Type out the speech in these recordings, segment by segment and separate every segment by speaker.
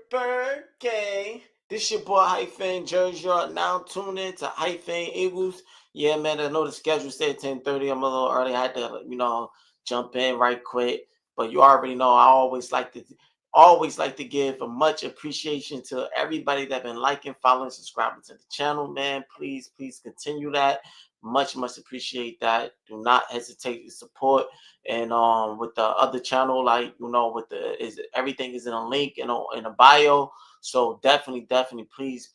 Speaker 1: Birthday. This your boy Hyphen Jersey. You are now tuned in to Hyphen Eagles. Yeah, man, I know the schedule said 10:30. I'm a little early. I had to, jump in right quick. But you already know I always like to give a much appreciation to everybody that been liking, following, subscribing to the channel, man. Please continue that. Much appreciate that. Do not hesitate to support. And with the other channel, like with the is everything is in a link in a bio. So definitely, please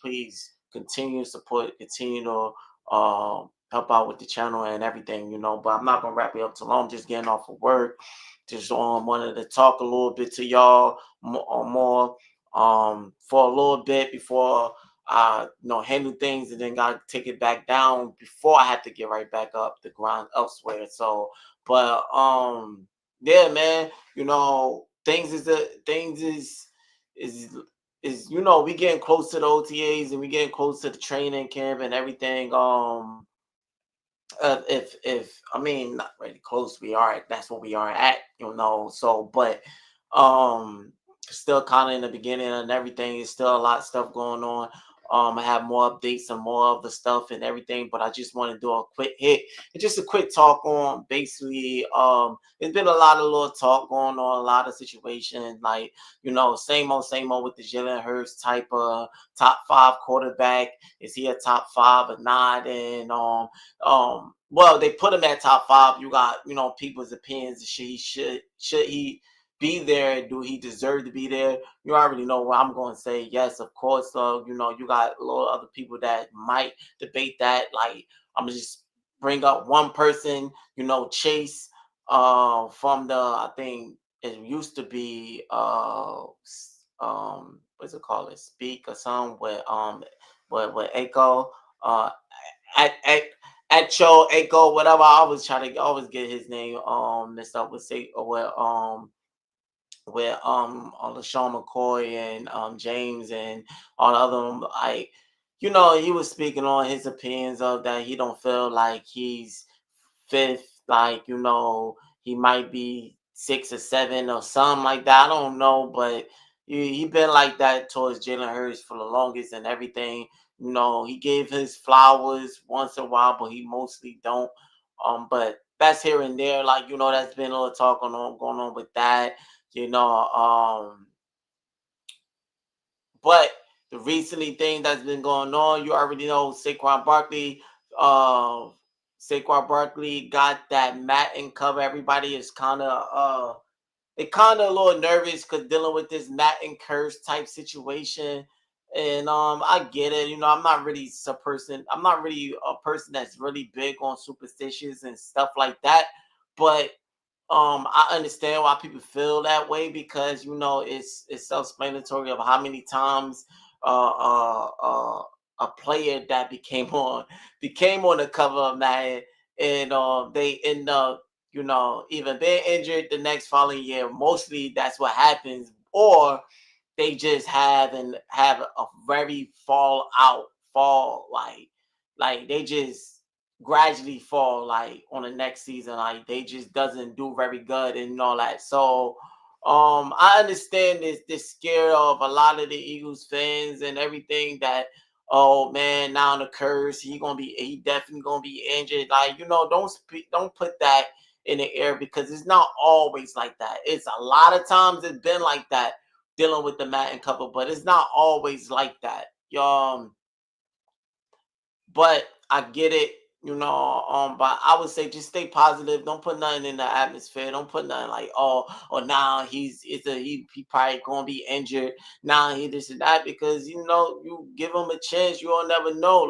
Speaker 1: continue to support, continue to help out with the channel and everything. But I'm not gonna wrap it up too long. I'm just getting off of work. Just wanted to talk a little bit to y'all more for a little bit before handle things and then got to take it back down before I had to get right back up the grind elsewhere. So, but yeah, man, things is we getting close to the OTAs and we getting close to the training camp and everything. If I mean not really close, we are that's what we are at. So, but um, still kind of in the beginning and everything. It's still a lot of stuff going on. I have more updates and more of the stuff and everything, but I just want to do a quick hit and just a quick talk on basically. There's been a lot of little talk going on, a lot of situations like same old with the Jalen Hurts type of top five quarterback. Is he a top five or not? And well, they put him at top five. You got people's opinions. Should he be there? Do he deserve to be there? You already know what I'm going to say. Yes, of course. So you got a lot of other people that might debate that. Like I'm gonna just bring up one person. Chase. From the I think it used to be what's it called? Speak or something with Echo. At at Cho Echo, whatever. I always try to always get his name messed up with say with LaShawn McCoy and James and all the other like he was speaking on his opinions of that he don't feel like he's fifth, like he might be six or seven or something like that. I don't know, but he been like that towards Jalen Hurts for the longest and everything. He gave his flowers once in a while, but he mostly don't. But that's here and there. Like that's been a little talk going on with that. You know, um, but the recently thing that's been going on, you already know Uh, Saquon Barkley got that mat and cover. Everybody is kind of a little nervous because dealing with this Matt and curse type situation. And I get it. I'm not really a person. I'm not really a person that's really big on superstitions and stuff like that. But I understand why people feel that way because it's self-explanatory of how many times uh, uh, uh, a player that became on the cover of Madden and they end up either being injured the next following year. Mostly that's what happens, or they just have a very fall like they just gradually fall like on the next season. Like they just doesn't do very good and all that. So I understand this scare of a lot of the Eagles fans and everything that oh man, now the curse, he definitely gonna be injured. Like, don't put that in the air because it's not always like that. It's a lot of times it's been like that dealing with the Madden cover, but it's not always like that. But I get it, but I would say just stay positive. Don't put nothing in the atmosphere. Don't put nothing like, oh now he probably gonna be injured. Now he this and that because you give him a chance, you'll never know.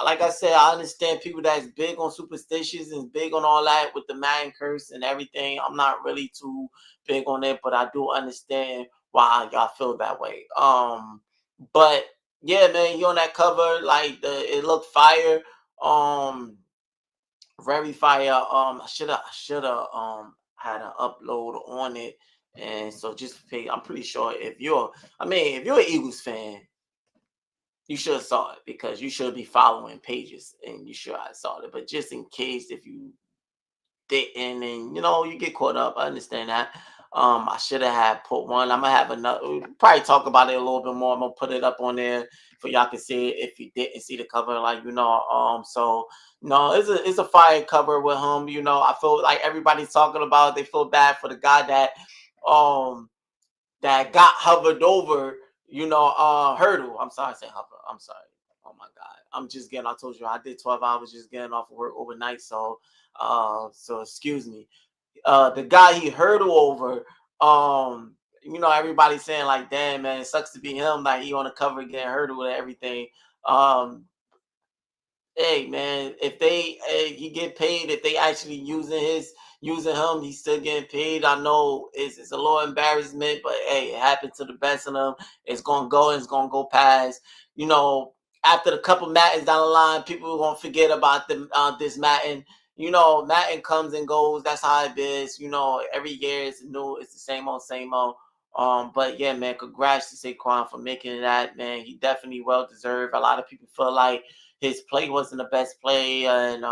Speaker 1: Like I said, I understand people that's big on superstitions and big on all that with the man curse and everything. I'm not really too big on it, but I do understand why y'all feel that way. But yeah, man, he on that cover, like it looked fire. Um, very fire. I should have had an upload on it. And so just pay, I'm pretty sure if you're an Eagles fan, you should have saw it because you should be following pages and you should have saw it. But just in case if you didn't and you get caught up, I understand that. I should have had put one. I'm gonna have another. We'll probably talk about it a little bit more. I'm gonna put it up on there for y'all can see it if you didn't see the cover. Like so no, it's a fire cover with him. I feel like everybody's talking about it. They feel bad for the guy um that got hovered over. Hurdle. I'm sorry, I said hover. I'm sorry. Oh my God. I told you I did 12 hours just getting off of work overnight. So excuse me. The guy he hurdled over, everybody's saying like, damn man, it sucks to be him. Like he on the cover getting hurdled and everything. Um, hey man, if he get paid, if they actually using him, he's still getting paid. I know it's a little embarrassment, but hey, it happened to the best of them. It's gonna go past. After the couple Mattins down the line, people are gonna forget about this Mattin. Mattin comes and goes. That's how it is. Every year it's new. It's the same old, same old. But yeah, man, congrats to Saquon for making that, man. He definitely well deserved. A lot of people feel like his play wasn't the best play, and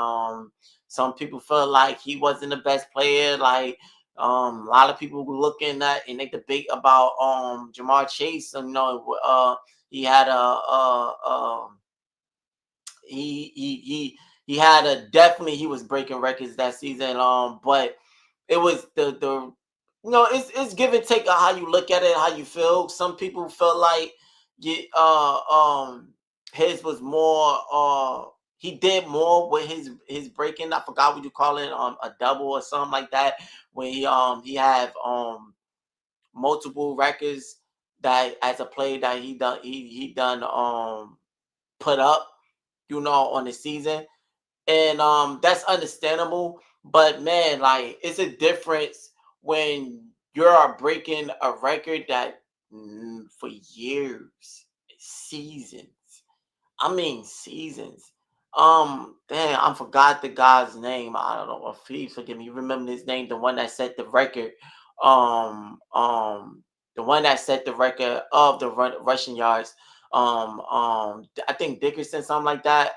Speaker 1: some people feel like he wasn't the best player. Like a lot of people were looking at and they debate about Jamar Chase. And he had he had a definitely he was breaking records that season. But it was the it's give and take on how you look at it, how you feel. Some people felt like his was more he did more with his breaking. I forgot what you call it, a double or something like that, when he had multiple records that as a play that he done put up, on the season. And that's understandable. But man, like it's a difference when you're breaking a record that for years, seasons. I mean seasons. Damn, I forgot the guy's name. I don't know if he forgive me. You remember his name, the one that set the record. Um, um, the one that set the record of the rushing yards. I think Dickerson, something like that.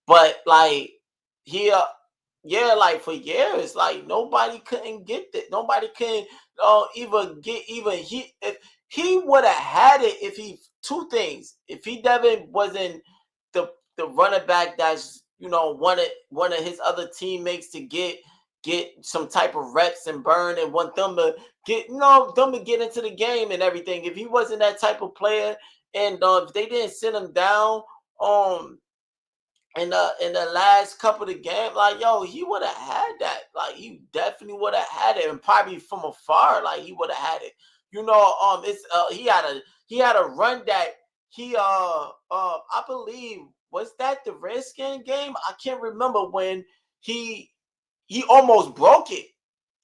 Speaker 1: But like he, yeah, like for years, like nobody couldn't get that. Nobody can even if he would have had it if he two things. If he Devin wasn't the running back that's one of his other teammates to get some type of reps and burn and want them to get into the game and everything. If he wasn't that type of player, and if they didn't send him down um in the last couple of the games, like he would have had that. Like he definitely would have had it, and probably from afar, like he would have had it. It's he had a run that I believe, was that the Redskin game? I can't remember when he he almost broke it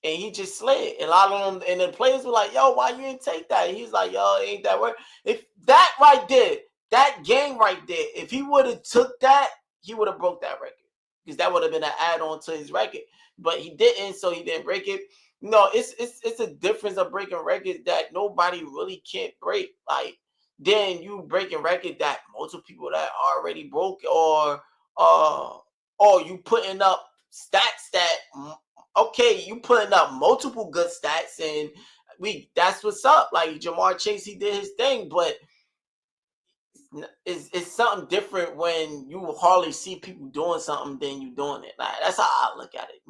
Speaker 1: and he just slid. And a lot of them and the players were like, "Yo, why you didn't take that?" And he's like, "Yo, it ain't that work." If that right there, that game right there, if he would have took that, he would have broke that record, because that would have been an add-on to his record. But he didn't, so he didn't break it. It's a difference of breaking records that nobody really can't break. Like then you breaking record that multiple people that already broke, or you putting up stats that okay, you putting up multiple good stats, and that's what's up. Like Jamar Chase, he did his thing, but it's something different when you hardly see people doing something than you doing it. Like that's how I look at it.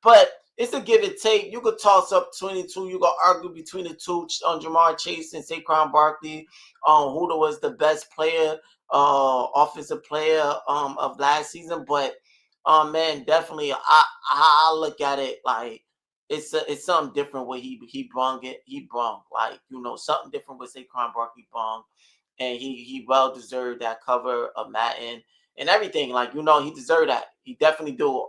Speaker 1: But it's a give and take. You could toss up 22. You could argue between the two on Jamar Chase and Saquon Barkley, who was the best player, offensive player of last season. But man, definitely I look at it like it's something different where he brung it. He brung like something different with Saquon Barkley brung, and he well deserved that cover of Madden and everything. Like he deserved that. He definitely do.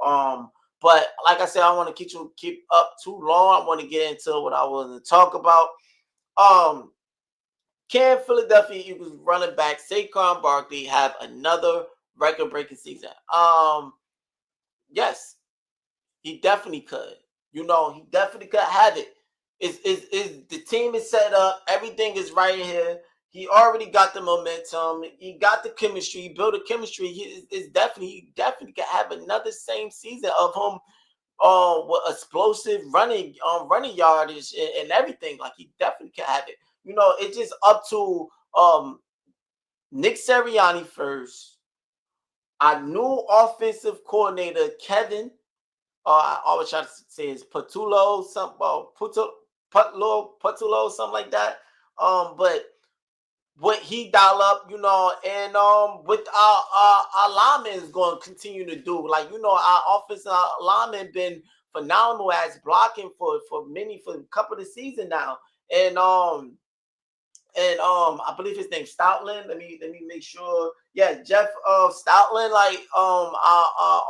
Speaker 1: But like I said, I want to keep up too long. I want to get into what I want to talk about. Can Philadelphia Eagles running back Saquon Barkley have another record-breaking season? Yes, he definitely could. He definitely could have it. Is the team is set up? Everything is right here. He already got the momentum. He got the chemistry. He built a chemistry. He definitely could have another same season of him with explosive running yardage and everything. Like he definitely can have it. It's just up to Nick Sirianni first. Our new offensive coordinator, Kevin. I always try to say is Patulo, Patulo, something like that. But what he dial up, and with our linemen is going to continue to do. Like, our offensive linemen been phenomenal as blocking for a couple of seasons now. I believe his name's Stoutland. Let me make sure. Yeah, Jeff Stoutland, like our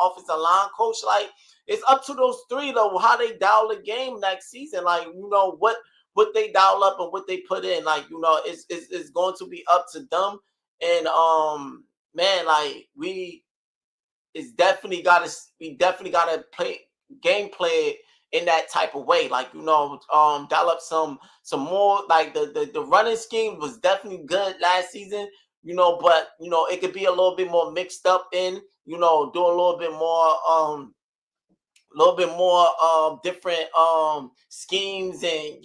Speaker 1: offensive line coach. Like, it's up to those three though, how they dial the game next season. Like, what they dial up and what they put in. Like, it's going to be up to them. And man, like we definitely gotta play gameplay in that type of way. Like, dial up some more. Like the running scheme was definitely good last season, but it could be a little bit more mixed up in, do a little bit more different schemes and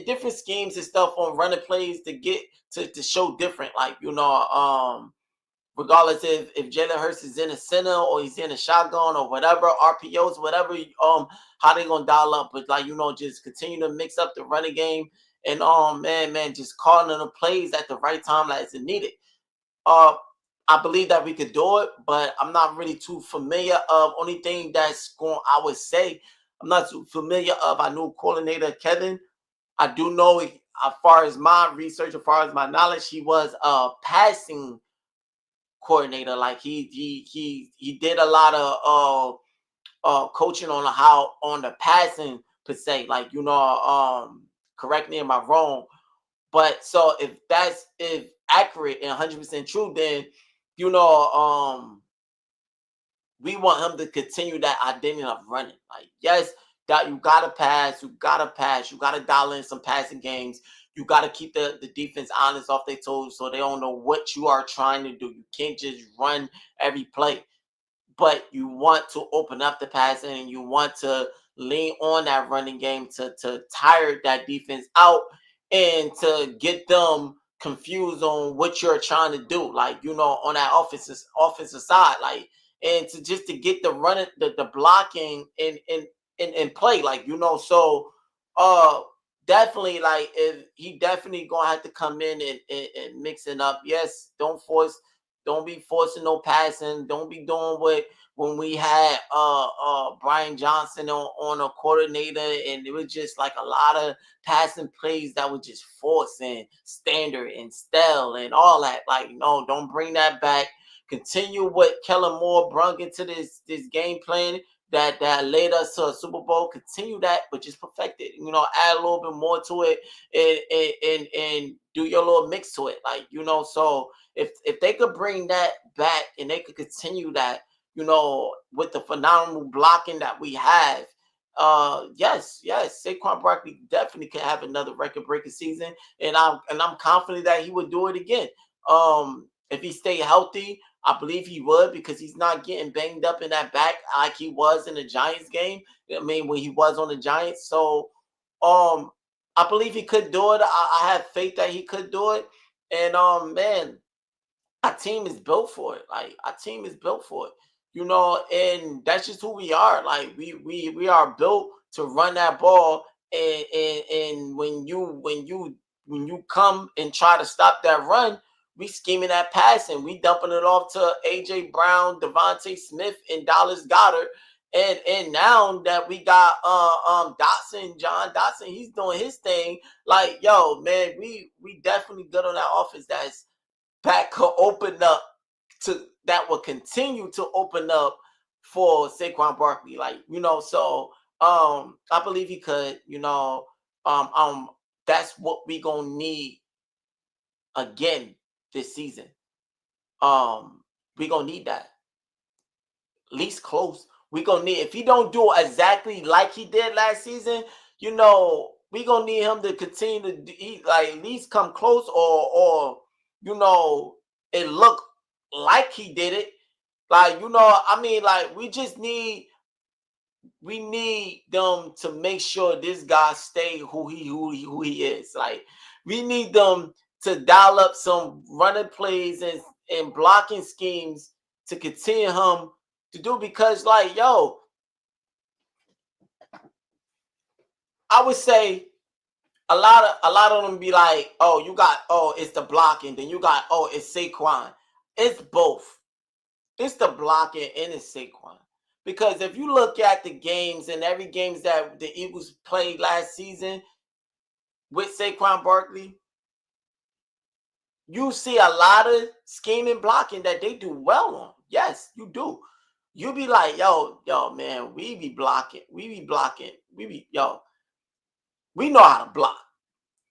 Speaker 1: different schemes and stuff on running plays to get to show different. Like, regardless if Jalen Hurts is in a center or he's in a shotgun or whatever, RPOs, whatever, how they gonna dial up. But like, just continue to mix up the running game and man, just calling the plays at the right time as it needed. I believe that we could do it, but I'm not really too familiar of only thing that's going. I would say I'm not too familiar of our new coordinator Kevin. I do know, as far as my research, as far as my knowledge, he was a passing coordinator. Like he did a lot of coaching on the passing per se. Like, correct me if I'm wrong, but so if accurate and 100% true, then we want him to continue that identity of running. Like, yes, that you gotta pass, you gotta dial in some passing games. You gotta keep the defense honest off their toes so they don't know what you are trying to do. You can't just run every play, but you want to open up the passing and you want to lean on that running game to tire that defense out and to get them confused on what you're trying to do. Like, on that offensive side, like, and to get the running, the blocking in play. Like, so uh definitely, like, if he definitely gonna have to come in and mix it up. Yes, don't be forcing no passing. Don't be doing what when we had Brian Johnson on a coordinator, and it was just like a lot of passing plays that were just forced and standard and stale and all that. Like, no, don't bring that back. Continue what Kellen Moore brought into this game plan that led us to a Super Bowl. Continue that, but just perfect it. Add a little bit more to it and do your little mix to it. Like, so if they could bring that back and they could continue that, with the phenomenal blocking that we have, yes, Saquon Barkley definitely can have another record-breaking season, and I'm confident that he would do it again. If he stay healthy, I believe he would, because he's not getting banged up in that back like he was in the Giants game. I mean, when he was on the Giants. So, I believe he could do it. I have faith that he could do it, and man, our team is built for it. Like, our team is built for it. And that's just who we are. Like, we are built to run that ball. And when you come and try to stop that run, we scheming that pass and we dumping it off to AJ Brown, Devontae Smith, and Dallas Goddard. And now that we got John Dotson, he's doing his thing. Like, yo, man, we definitely good on that offense that could open up that will continue to open up for Saquon Barkley. Like, so I believe he could, that's what we gonna need again this season. We gonna need that. Least close. We gonna need, if he don't do exactly like he did last season, we gonna need him to continue to like at least come close, or it look like he did it. Like, I mean, like, we just need we need them to make sure this guy stay who he is. Like, we need them to dial up some running plays and blocking schemes to continue him to do, because like, yo, I would say a lot of them be like, oh, you got, oh, it's the blocking, then you got, oh, it's Saquon. It's both. It's the blocking and it's Saquon. Because if you look at the games and every games that the Eagles played last season with Saquon Barkley, you see a lot of scheming blocking that they do well on. Yes, you do. You be like, yo, man, we be blocking. We know how to block.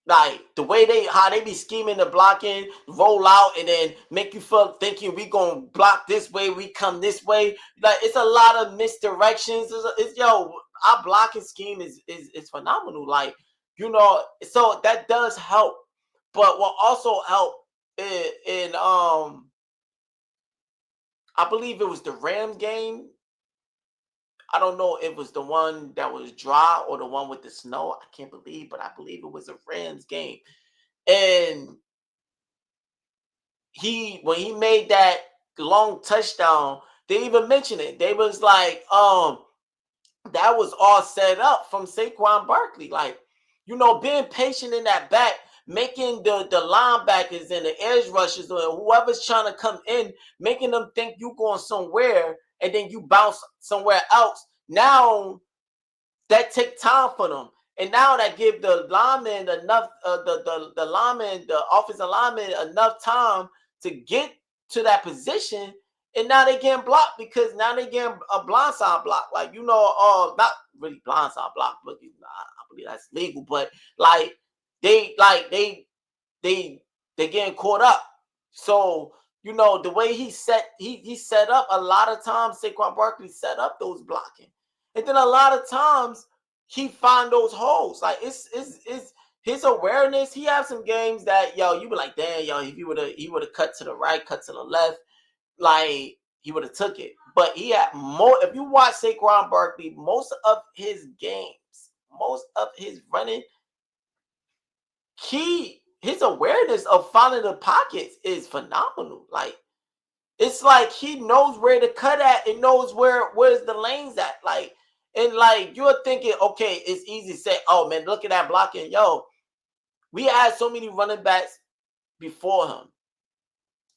Speaker 1: Like the way how they be scheming the blocking, roll out, and then make you feel thinking we gonna block this way, we come this way. Like, it's a lot of misdirections. Our blocking scheme is phenomenal. Like, so that does help. But what also help in I believe it was the Rams game. I don't know if it was the one that was dry or the one with the snow. I can't believe, but I believe it was a Rams game. And when he made that long touchdown, they even mentioned it. They was like, that was all set up from Saquon Barkley. Like, being patient in that back, making the linebackers and the edge rushers or whoever's trying to come in, making them think you going somewhere and then you bounce somewhere else. Now that take time for them. And now that give the lineman enough, the lineman, the offensive lineman enough time to get to that position. And now they getting blocked because now they getting a blindside block. Like, not really blindside block, but I believe that's legal. But like they getting caught up. So, the way he set up, a lot of times Saquon Barkley set up those blocking. And then a lot of times he find those holes. Like, it's his awareness. He have some games that, you be like, damn, if he would have cut to the right, cut to the left, like, he would have took it. But he had more. If you watch Saquon Barkley, most of his games, most of his running, his awareness of finding the pockets is phenomenal. Like, it's like he knows where to cut at and knows where's the lanes at. Like, and like, you're thinking, okay, it's easy to say, oh man, look at that blocking. Yo, we had so many running backs before him,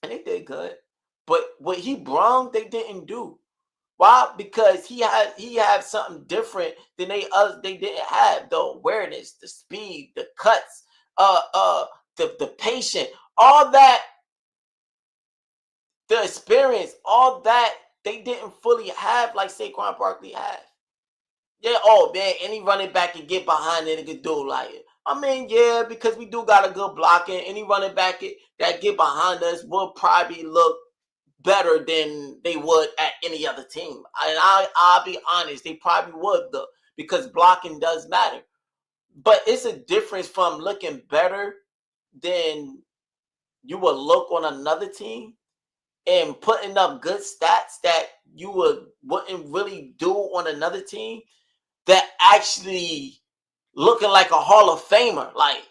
Speaker 1: and they did good. But what he brung, they didn't do. Why? Because he had something different than they didn't have. The awareness, the speed, the cuts, the patient, all that, the experience, all that they didn't fully have like Saquon Barkley had. Yeah, oh man, any running back can get behind it and can do like it. I mean, yeah, because we do got a good blocking. Any running back that get behind us will probably look better than they would at any other team. And I'll be honest, they probably would though, because blocking does matter. But it's a difference from looking better than you would look on another team and putting up good stats that you wouldn't really do on another team, that actually looking like a Hall of Famer. Like,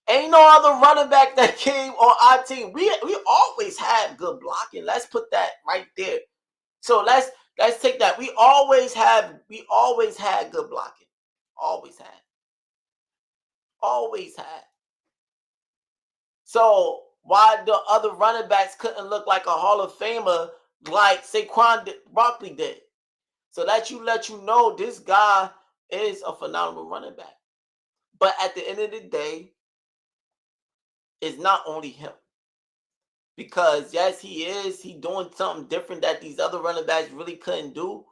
Speaker 1: ain't no other running back that came on our team. We always had good blocking. Let's put that right there. So let's take that. We always had good blocking. Always had. Always had. So why the other running backs couldn't look like a Hall of Famer like Saquon Barkley did? So that let you know this guy is a phenomenal running back. But at the end of the day, it's not only him. Because yes, he doing something different that these other running backs really couldn't do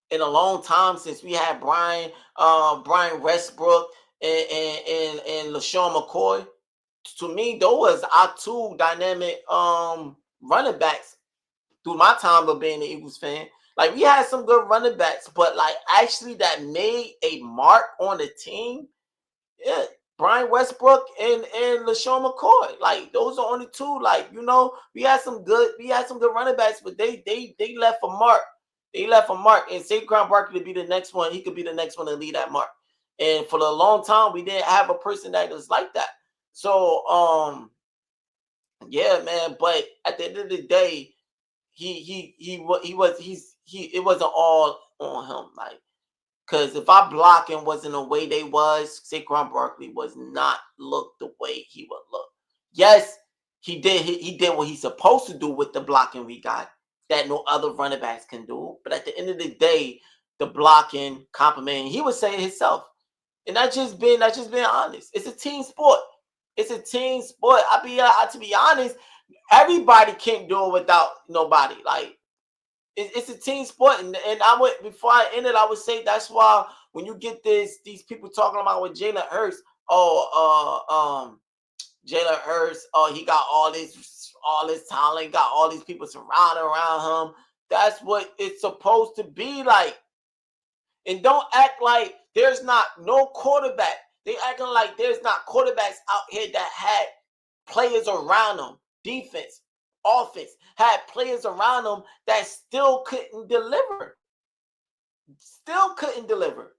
Speaker 1: in a long time, since we had Brian Westbrook and LaShawn McCoy. To me, those are two dynamic running backs through my time of being an Eagles fan. Like, we had some good running backs, but like actually that made a mark on the team. Yeah, Brian Westbrook and LaShawn McCoy. Like, those are only two. Like, we had some good running backs, but they left a mark They left a mark, and Saquon Barkley to be the next one. He could be the next one to leave that mark. And for a long time, we didn't have a person that was like that. So, yeah, man. But at the end of the day, it wasn't all on him. Like, because if I block him wasn't the way they was, Saquon Barkley was not look the way he would look. Yes, he did what he's supposed to do with the blocking we got that no other running backs can do. But at the end of the day, the blocking, compliment, he would say it himself. And that's just being honest. It's a team sport. It's a team sport. To be honest, everybody can't do it without nobody. Like, it's a team sport, and I would, before I end it, I would say that's why when you get these people talking about with Jalen Hurts, Jalen Hurts, he got all this talent, got all these people surrounding around him. That's what it's supposed to be like. And don't act like there's not no quarterback. They acting like there's not quarterbacks out here that had players around them, defense, offense, had players around them that still couldn't deliver. Still couldn't deliver.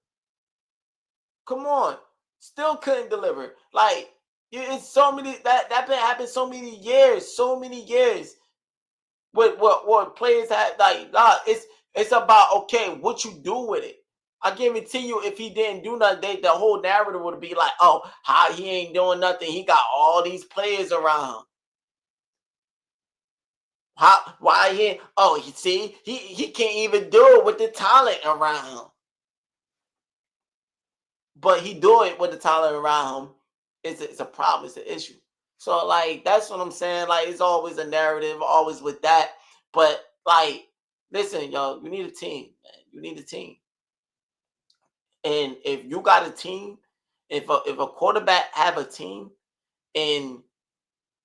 Speaker 1: Come on. Still couldn't deliver. Like, it's so many, that been happened so many years. What players had, like, nah, it's about, okay, what you do with it. I guarantee you, if he didn't do nothing, the whole narrative would be like, oh, how he ain't doing nothing. He got all these players around him. Why he? Oh, you see, he can't even do it with the talent around him. But he do it with the talent around him. It's a problem. It's an issue. So, like, that's what I'm saying. Like, it's always a narrative, always with that. But, like, listen, yo, you need a team, man. You need a team. And if you got a team, if a quarterback have a team and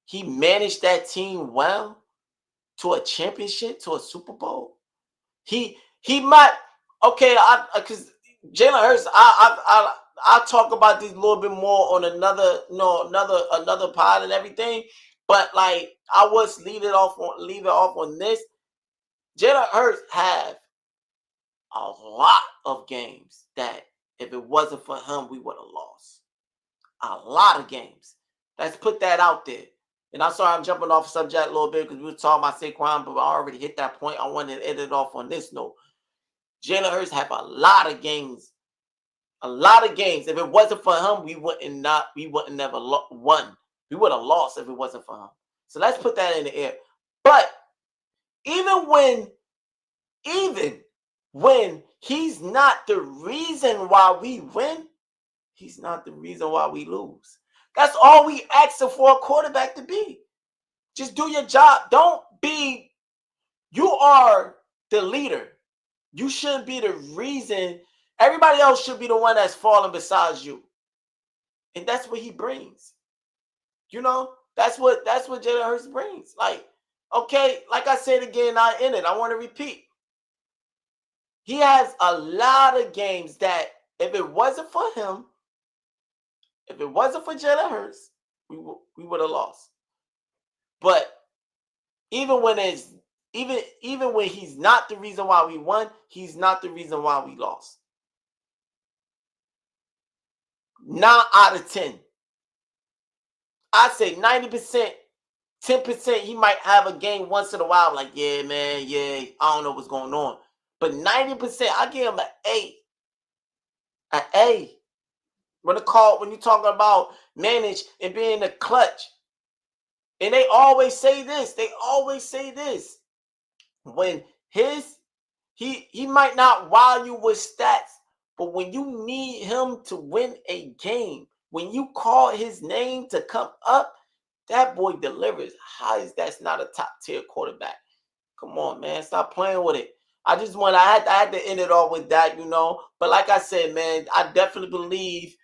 Speaker 1: he managed that team well to a championship, to a Super Bowl, he might, okay, because Jalen Hurts, I'll talk about this a little bit more on another pod and everything. But, like, I was leave it off on this. Jalen Hurts have a lot of games that if it wasn't for him, we would have lost. A lot of games. Let's put that out there. And I'm sorry I'm jumping off subject a little bit because we were talking about Saquon, but I already hit that point. I wanted to end it off on this note. Jalen Hurts have a lot of games. A lot of games. If it wasn't for him, we wouldn't never won. We would have lost if it wasn't for him. So let's put that in the air. But even when he's not the reason why we win, he's not the reason why we lose. That's all we asking for a quarterback to be. Just do your job. You are the leader. You shouldn't be the reason. Everybody else should be the one that's falling besides you. And that's what he brings. You know, that's what Jalen Hurts brings. Like, okay, like I said again, I want to repeat. He has a lot of games that if it wasn't for him, if it wasn't for Jalen Hurts, we would have lost. But even when he's not the reason why we won, he's not the reason why we lost. 9 out of 10. I'd say 90%, 10%, he might have a game once in a while. Like, yeah, man, yeah, I don't know what's going on. But 90%, I give him an A. An A. When you're talking about manage and being a clutch. And they always say this. When he might not wow you with stats, but when you need him to win a game, when you call his name to come up, that boy delivers. How is that's not a top tier quarterback? Come on, man. Stop playing with it. I had to end it all with that, you know. But like I said, man, I definitely believe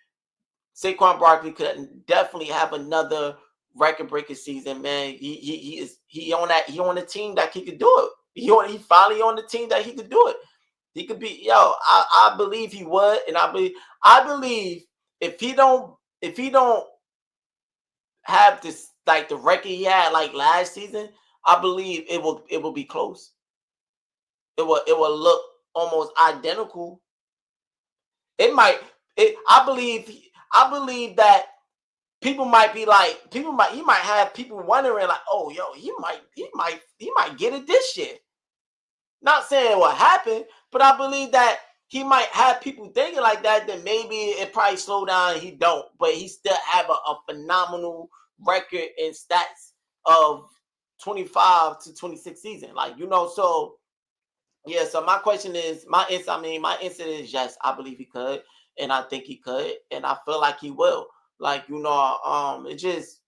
Speaker 1: Saquon Barkley could definitely have another record-breaking season, man. He on the team that he could do it. He finally on the team that he could do it. He could be, I believe he would, and I believe if he don't have this, like, the record he had like last season, I believe it will be close. it will look almost identical. It might. I believe that people might be like, he might have people wondering like, oh, yo, he might get it this year. Not saying what happened, but I believe that he might have people thinking like that. Then maybe it probably slow down. And he don't, but he still have a phenomenal record and stats of 25 to 26 season. Like, so yeah. So my question is, my answer is yes. I believe he could, and I think he could, and I feel like he will. Like, it just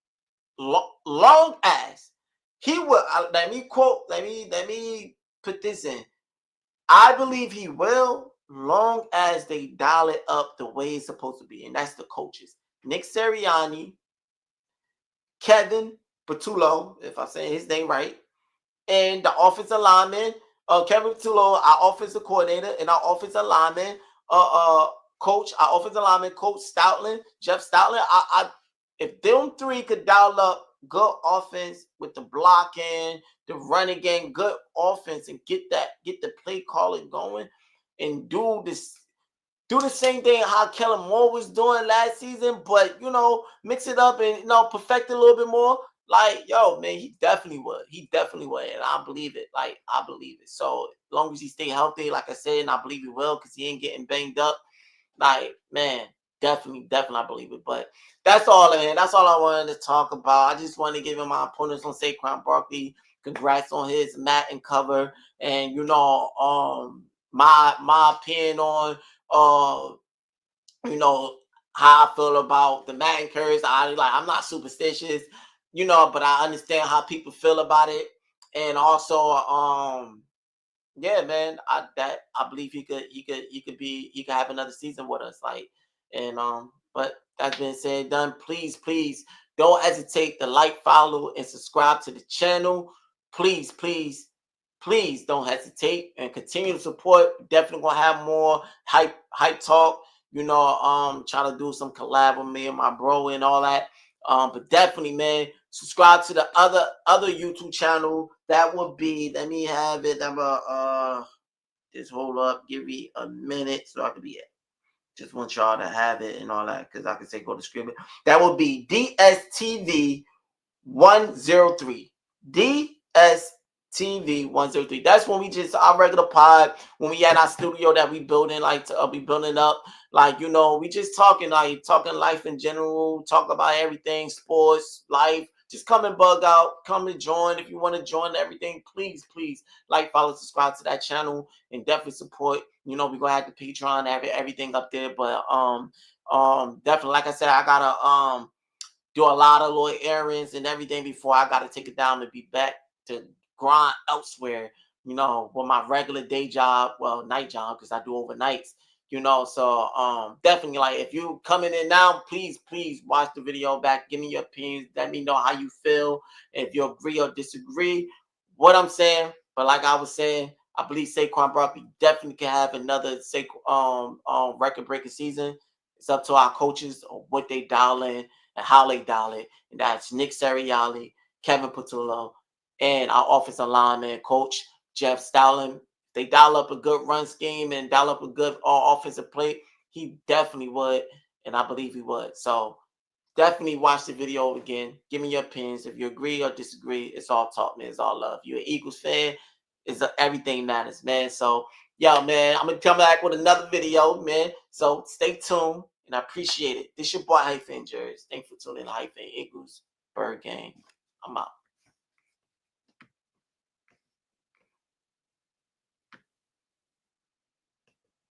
Speaker 1: long as he will. Let me quote. Let me put this in. I believe he will, long as they dial it up the way it's supposed to be, and that's the coaches. Nick Sirianni, Kevin Patullo, if I'm saying his name right, and the offensive lineman, Kevin Patullo, our offensive coordinator, and our offensive lineman, our offensive lineman, Coach Stoutland, Jeff Stoutland. If them three could dial up good offense with the blocking, the running game, good offense, and get the play calling going, and do the same thing how Kellen Moore was doing last season, but mix it up and perfect it a little bit more. Like, yo, man, he definitely would. He definitely would, and I believe it. Like, I believe it. So as long as he stay healthy, like I said, and I believe he will, because he ain't getting banged up. Like, man, definitely, I believe it. But that's all, man. That's all I wanted to talk about. I just wanted to give him my opponents on Saquon Barkley. Congrats on his mat and cover, and my opinion on uh how I feel about the Madden curse. I'm not superstitious, but I understand how people feel about it, and also yeah, man, I believe he could have another season with us, like, and but that's been said, done. Please don't hesitate to like, follow, and subscribe to the channel. Please don't hesitate and continue to support. Definitely gonna have more hype talk. Try to do some collab with me and my bro and all that. But definitely, man, subscribe to the other YouTube channel. That would be, let me have it. Just hold up, give me a minute so I can be. Just want y'all to have it and all that, because I can say go to script. That would be DSTV 103. DSTV 103. That's when we just our regular pod, when we at our studio that we building, like to be building up. Like, we just talking life in general, talk about everything, sports, life. Just come and bug out, come and join. If you want to join everything, please like, follow, subscribe to that channel, and definitely support. We're gonna have the Patreon, have everything up there. But definitely, like I said, I gotta do a lot of little errands and everything before I got to take it down to be back to grind elsewhere, with my regular day job, well, night job, because I do overnights, so definitely, like, if you coming in now, please watch the video back, give me your opinions, let me know how you feel, if you agree or disagree what I'm saying. But like I was saying, I believe Saquon Barkley definitely can have another record breaking season. It's up to our coaches on what they dial in and how they dial it. And that's Nick Sirianni, Kevin Patullo, and our offensive lineman coach Jeff Stoutland. They dial up a good run scheme and dial up a good offensive play. He definitely would, and I believe he would. So definitely watch the video again. Give me your opinions. If you agree or disagree, it's all talk, man. It's all love. You're an Eagles fan. Everything matters, man. So, yeah, man, I'm going to come back with another video, man. So stay tuned, and I appreciate it. This your boy, Hyphen Jerz. Thanks for tuning in, Hyphen Eagles Bird Gang. I'm out.